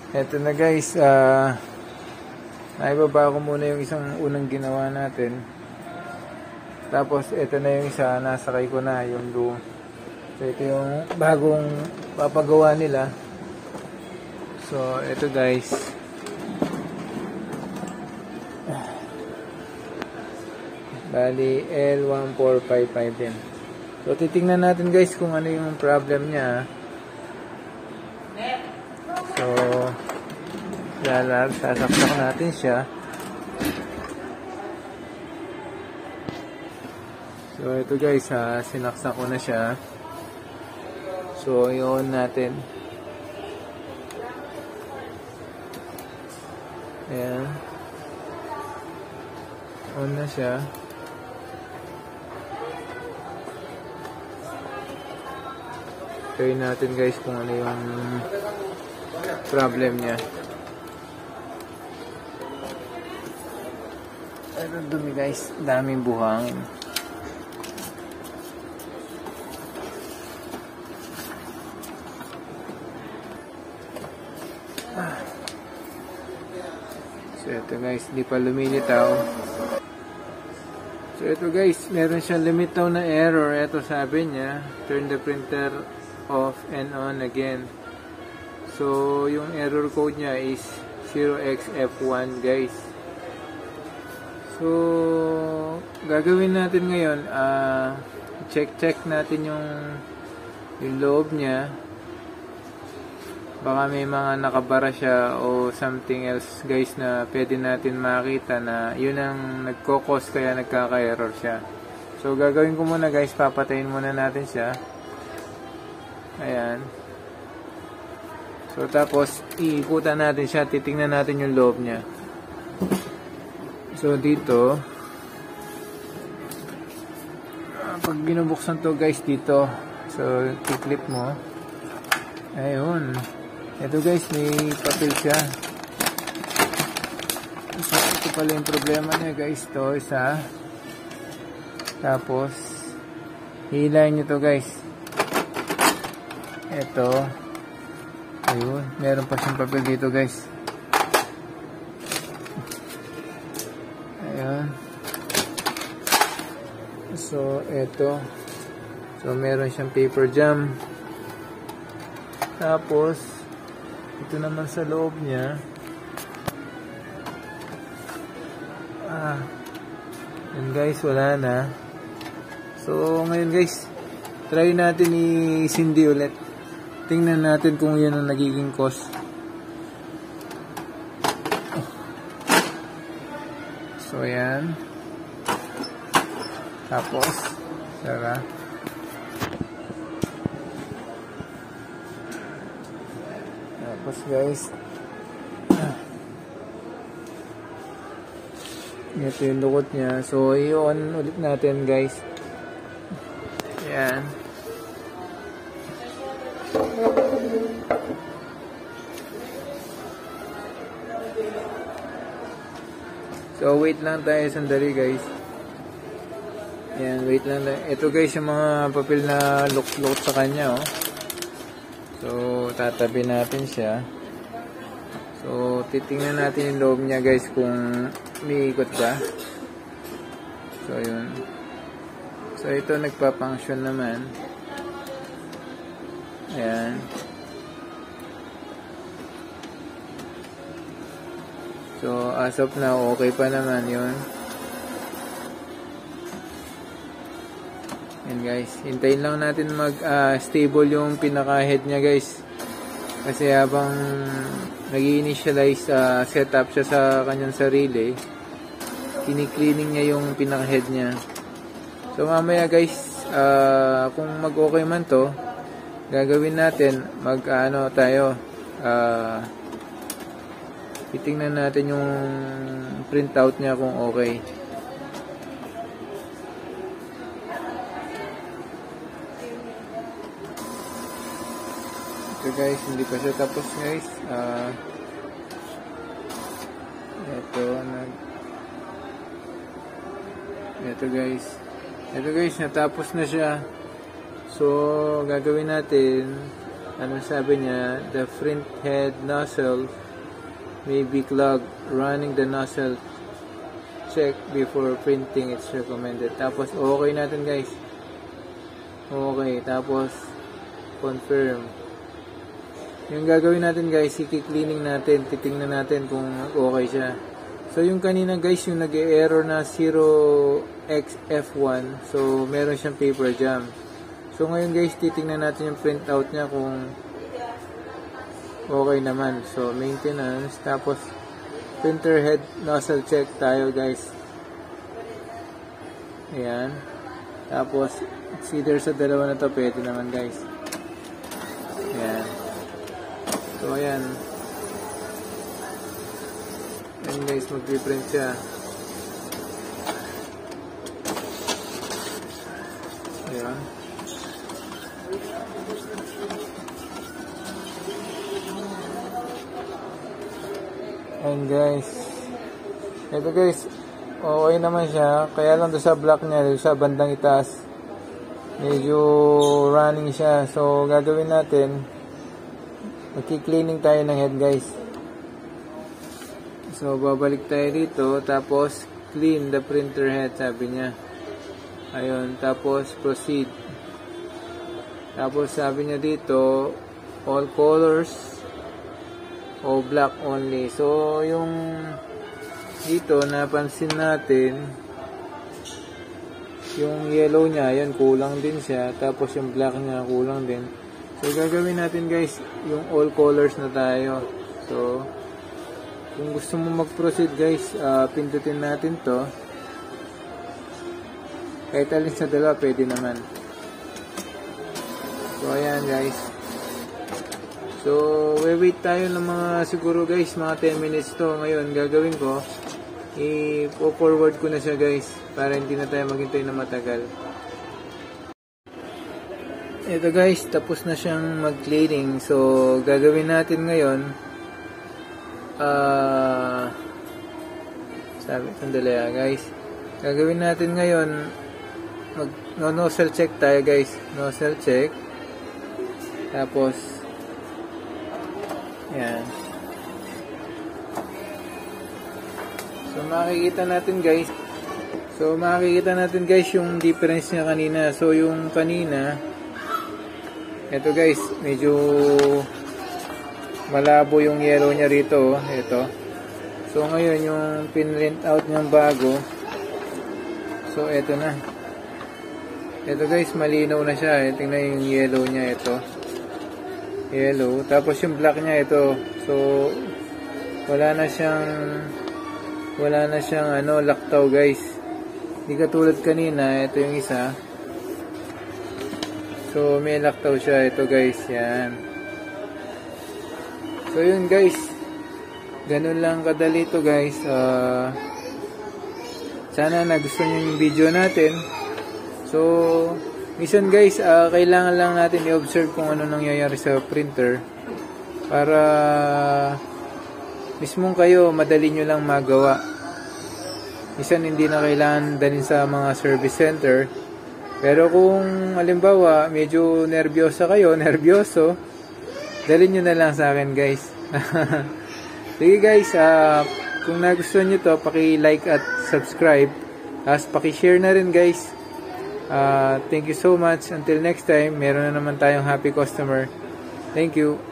Eto na guys, naibaba ko muna yung isang unang ginawa natin. Tapos eto na yung isa, nasakay ko na yung loom. So ito yung bagong papagawa nila. So eto guys, bali L1455 din. So titingnan natin guys kung ano yung problem niya. So sasaksak natin siya. So ito guys, sinaksak ko na siya. So i-on natin. Ayan, on na siya. Try natin guys kung ano yung problem niya. Pero dumi guys, daming buhangin. So ito guys, di pa lumilitaw. So ito guys, meron siyang limitaw na error. Ito sabi niya, turn the printer off and on again. So yung error code niya is 0xF1 guys. So gagawin natin ngayon, check natin yung loob niya. Baka may mga nakabara siya o something else guys na pwede natin makita na yun ang nagkokos kaya nagkaka-error siya. So gagawin ko muna guys, papatayin muna natin siya. Ayan. So tapos iikutan natin siya, titingnan natin yung loob niya. So dito, pag binubuksan to guys dito, so i-clip mo. Ayun. Ito guys, may papel siya. So ito pala yung problema niya guys, to isa. Tapos hilahin nyo to guys. Ito. Ayun, meron pa siyang papel dito guys. Ayan. So ito. So meron siyang paper jam. Tapos ito naman sa loob niya. Yan guys, wala na. So ngayon guys, try natin i-sindi ulit. Tingnan natin kung yun ang nagiging cause. So yan. Tapos sara. Tapos guys, ito yung lukot niya. So i-on ulit natin guys. Ayan. So wait lang tayo sandali guys. Ayan, wait lang tayo. Ito guys yung mga papel na lukot sa kanya oh. So tatabi natin siya. So titingnan natin yung loob niya guys kung umiikot ba. So yun. So ito nagpa-function naman. Ayan. So as of now okay pa naman yun. Yan guys, hintayin lang natin mag-stable yung pinaka-head niya guys. Kasi habang nag-i-initialize setup siya sa kanyang sarili, kini-cleaning niya yung pinaka-head niya. So mamaya guys, kung mag-okay man to, gagawin natin, titingnan natin yung printout niya kung okay. Ito guys, hindi pa siya tapos guys. Ito guys, natapos na siya. So gagawin natin, ano sabi niya, the print head nozzle may be clogged. Running the nozzle check before printing it's recommended. Tapos okay natin guys. Okay, tapos confirm. Yung gagawin natin guys, i-cleaning natin, titingnan natin kung okay siya. So yung kanina guys, yung nag-error na 0xF1, so meron siyang paper jam. So ngayon guys, titingnan natin yung printout niya kung okay naman. So maintenance, tapos printer head nozzle check tayo guys. Ayan. Tapos it's either sa dalawa na to, pwede naman guys. Ayan. So ayan. Ayan guys, mag-print siya. Ayan. Ayan guys. Ito guys, okay naman siya. Kaya lang doon sa block niya, doon sa bandang itaas, medyo running siya. So gagawin natin, magki-cleaning tayo ng head guys. So babalik tayo dito, tapos clean the printer head, sabi niya. Ayun, tapos proceed. Tapos sabi niya dito, all colors o black only. So yung dito napansin natin, yung yellow niya, yan kulang din siya. Tapos yung black niya kulang din. So gagawin natin guys, yung all colors na tayo. So kung gusto mo mag-proceed guys, pindutin natin to. Kahit alin sa dalawa, pwede naman. So ayan guys. So wait tayo ng mga siguro guys, mga 10 minutes to. Ngayon gagawin ko, i-forward ko na siya guys, para hindi na tayo maghintay na matagal. Ito guys, tapos na siyang mag-cleaning. So gagawin natin ngayon, sandali guys. Gagawin natin ngayon, nozzle check tayo guys. Nozzle check. Tapos yan. So makikita natin guys yung difference niya kanina. So yung kanina, ito guys, medyo malabo yung yellow niya rito, ito. So ngayon yung pinrint out niyang bago, so ito na. Ito guys, malinaw na siya. Tingnan yung yellow niya, ito. Yellow. Tapos yung black niya, ito. So wala na siyang laktaw guys. Hindi katulad kanina, ito yung isa. So may laktaw siya, ito guys, yan. So yun guys, ganun lang kadali ito guys. Sana nagustuhan nyo yung video natin. So minsan guys, kailangan lang natin i-observe kung ano nangyayari sa printer, para mismong kayo madali nyo lang magawa. Minsan hindi na kailangan dalhin sa mga service center. Pero kung halimbawa medyo nervyoso, dalhin nyo na lang sa akin guys. Sige guys, kung nagustuhan nyo to, paki-like at subscribe. Tapos paki-share na rin guys. Thank you so much. Until next time, meron na naman tayong happy customer. Thank you.